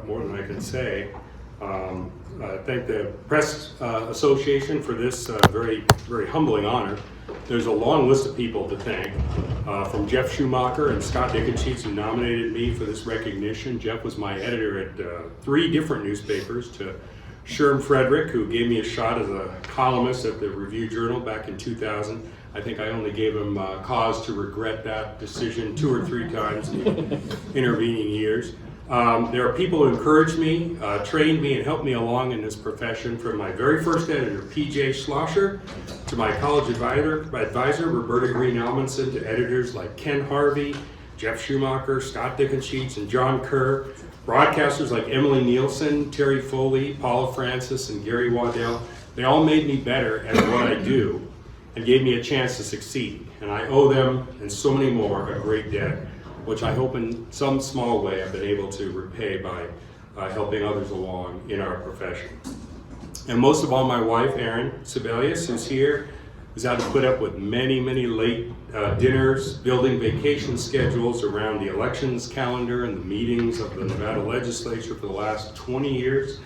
more than I can say. I thank the Press Association for this very, very humbling honor. There's a long list of people to thank, from Jeff Schumacher and Scott Dickensheets, who nominated me for this recognition. Jeff was my editor at 3 different newspapers, to Sherm Frederick, who gave me a shot as a columnist at the Review Journal back in 2000. I think I only gave him cause to regret that decision 2 or 3 times in the intervening years. There are people who encouraged me, trained me, and helped me along in this profession, from my very first editor, P.J. Schlosser, to my college advisor, Roberta Green Elmanson, to editors like Ken Harvey, Jeff Schumacher, Scott Dickensheets, and John Kerr, broadcasters like Emily Nielsen, Terry Foley, Paula Francis, and Gary Waddell. They all made me better at what I do and gave me a chance to succeed. And I owe them, and so many more, a great debt, which I hope in some small way I've been able to repay by helping others along in our profession. And most of all, my wife, Erin Sebelius, who's here, who's had to put up with many, many late dinners, building vacation schedules around the elections calendar and the meetings of the Nevada legislature for the last 20 years.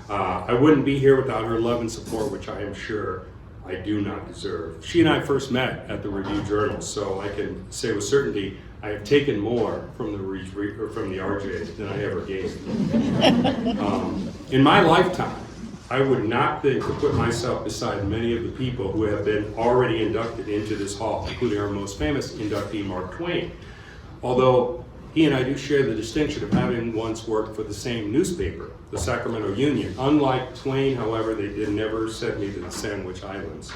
I wouldn't be here without her love and support, which I am sure I do not deserve. She and I first met at the Review Journal, so I can say with certainty I have taken more from the RJ than I ever gave. In my lifetime, I would not think to put myself beside many of the people who have been already inducted into this hall, including our most famous inductee, Mark Twain. Although he and I do share the distinction of having once worked for the same newspaper, the Sacramento Union. Unlike Twain, however, they did never send me to the Sandwich Islands.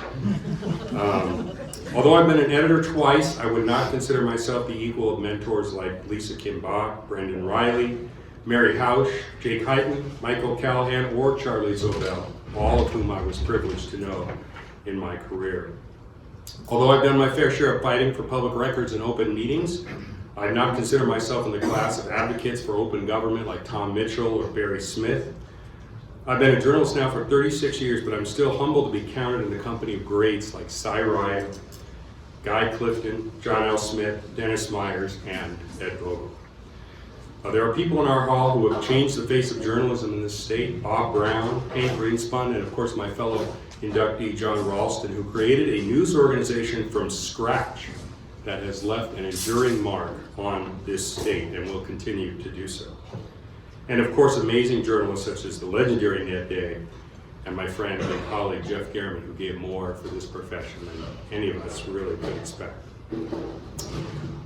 Although I've been an editor twice, I would not consider myself the equal of mentors like Lisa Kim Bach, Brendan Riley, Mary Hausch, Jake Hyten, Michael Callahan, or Charlie Zobel, all of whom I was privileged to know in my career. Although I've done my fair share of fighting for public records and open meetings, I do not consider myself in the class of advocates for open government like Tom Mitchell or Barry Smith. I've been a journalist now for 36 years, but I'm still humbled to be counted in the company of greats like Cy Ryan, Guy Clifton, John L. Smith, Dennis Myers, and Ed Vogel. There are people in our hall who have changed the face of journalism in this state: Bob Brown, Hank Greenspun, and of course my fellow inductee John Ralston, who created a news organization from scratch that has left an enduring mark on this state and will continue to do so. And of course, amazing journalists such as the legendary Ned Day and my friend and colleague Jeff Gehrman, who gave more for this profession than any of us really could expect.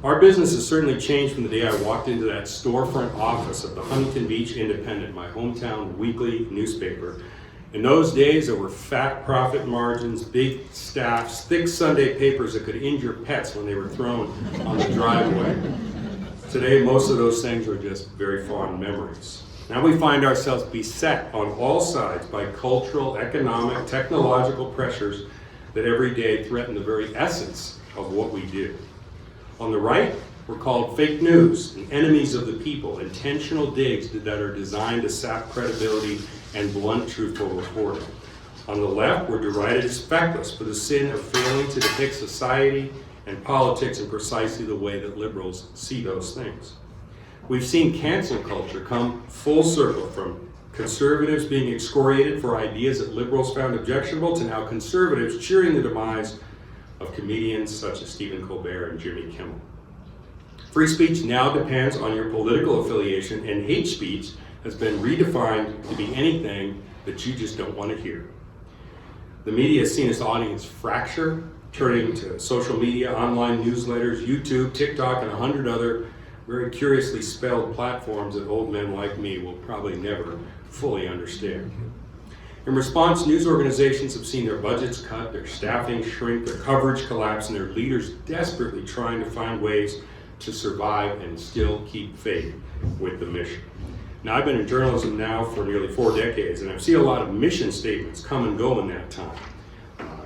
Our business has certainly changed from the day I walked into that storefront office of the Huntington Beach Independent, my hometown weekly newspaper. In those days, there were fat profit margins, big staffs, thick Sunday papers that could injure pets when they were thrown on the driveway. Today, most of those things are just very fond memories. Now we find ourselves beset on all sides by cultural, economic, technological pressures that every day threaten the very essence of what we do. On the right, we're called fake news and enemies of the people, intentional digs that are designed to sap credibility and blunt, truthful reporting. On the left, we're derided as feckless for the sin of failing to depict society and politics in precisely the way that liberals see those things. We've seen cancel culture come full circle, from conservatives being excoriated for ideas that liberals found objectionable to now conservatives cheering the demise of comedians such as Stephen Colbert and Jimmy Kimmel. Free speech now depends on your political affiliation, and hate speech has been redefined to be anything that you just don't want to hear. The media has seen its audience fracture, turning to social media, online newsletters, YouTube, TikTok, and 100 other very curiously spelled platforms that old men like me will probably never fully understand. In response, news organizations have seen their budgets cut, their staffing shrink, their coverage collapse, and their leaders desperately trying to find ways to survive and still keep faith with the mission. Now, I've been in journalism now for nearly 4 decades, and I've seen a lot of mission statements come and go in that time.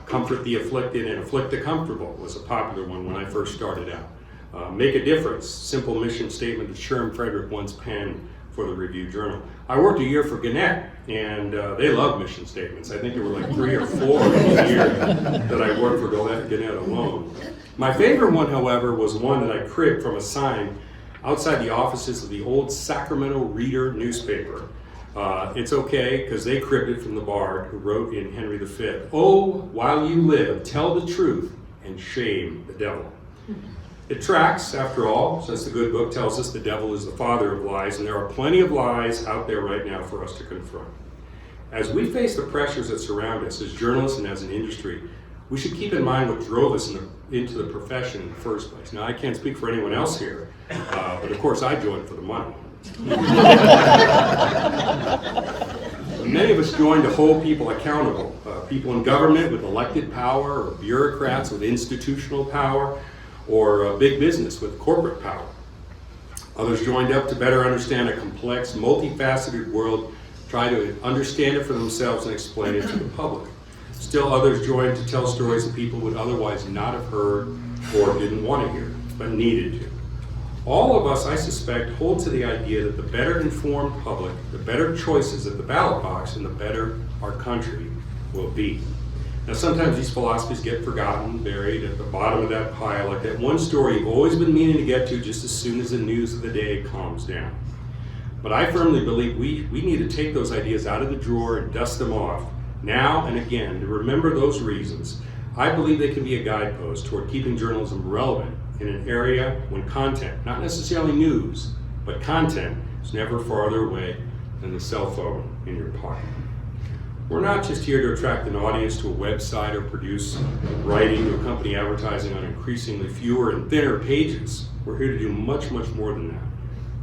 Comfort the afflicted and afflict the comfortable was a popular one when I first started out. Make a difference, simple mission statement that Sherm Frederick once penned for the Review Journal. I worked a year for Gannett, and they love mission statements. I think there were like 3 or 4 in the year that I worked for Gannett alone. My favorite one, however, was one that I cribbed from a sign outside the offices of the old Sacramento Reader newspaper. It's okay, because they cribbed it from the bard who wrote in Henry V, "Oh, while you live, tell the truth and shame the devil." It tracks, after all, since the good book tells us the devil is the father of lies, and there are plenty of lies out there right now for us to confront. As we face the pressures that surround us as journalists and as an industry, we should keep in mind what drove us into the profession in the first place. Now, I can't speak for anyone else here, but of course I joined for the money. Many of us joined to hold people accountable, people in government with elected power, or bureaucrats with institutional power, or big business with corporate power. Others joined up to better understand a complex, multifaceted world, try to understand it for themselves and explain it to the public. Still others joined to tell stories that people would otherwise not have heard or didn't want to hear, but needed to. All of us, I suspect, hold to the idea that the better informed public, the better choices at the ballot box, and the better our country will be. Now, sometimes these philosophies get forgotten, buried at the bottom of that pile, like that one story you've always been meaning to get to just as soon as the news of the day calms down. But I firmly believe we need to take those ideas out of the drawer and dust them off, now and again, to remember those reasons. I believe they can be a guidepost toward keeping journalism relevant in an area when content, not necessarily news, but content, is never farther away than the cell phone in your pocket. We're not just here to attract an audience to a website or produce writing to accompany advertising on increasingly fewer and thinner pages. We're here to do much, much more than that.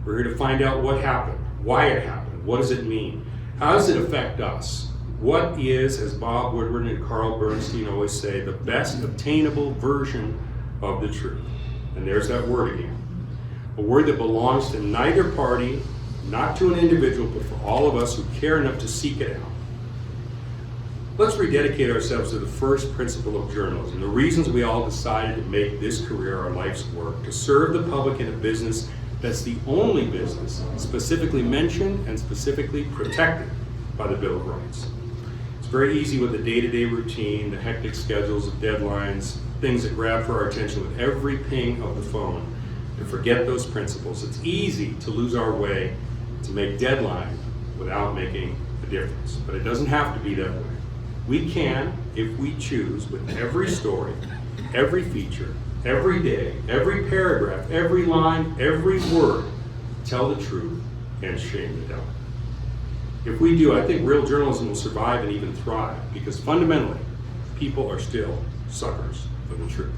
We're here to find out what happened, why it happened, what does it mean, how does it affect us? What is, as Bob Woodward and Carl Bernstein always say, the best obtainable version of the truth? And there's that word again. A word that belongs to neither party, not to an individual, but for all of us who care enough to seek it out. Let's rededicate ourselves to the first principle of journalism, the reasons we all decided to make this career our life's work, to serve the public in a business that's the only business specifically mentioned and specifically protected by the Bill of Rights. It's very easy with the day-to-day routine, the hectic schedules of deadlines, things that grab for our attention with every ping of the phone, to forget those principles. It's easy to lose our way, to make deadline without making a difference. But it doesn't have to be that way. We can, if we choose, with every story, every feature, every day, every paragraph, every line, every word, tell the truth and shame the devil. If we do, I think real journalism will survive and even thrive, because fundamentally, people are still suckers for the truth.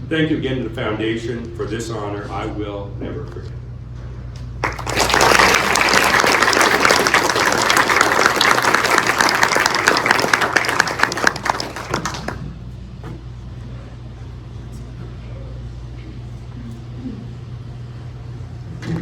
Thank you again to the Foundation for this honor I will never forget.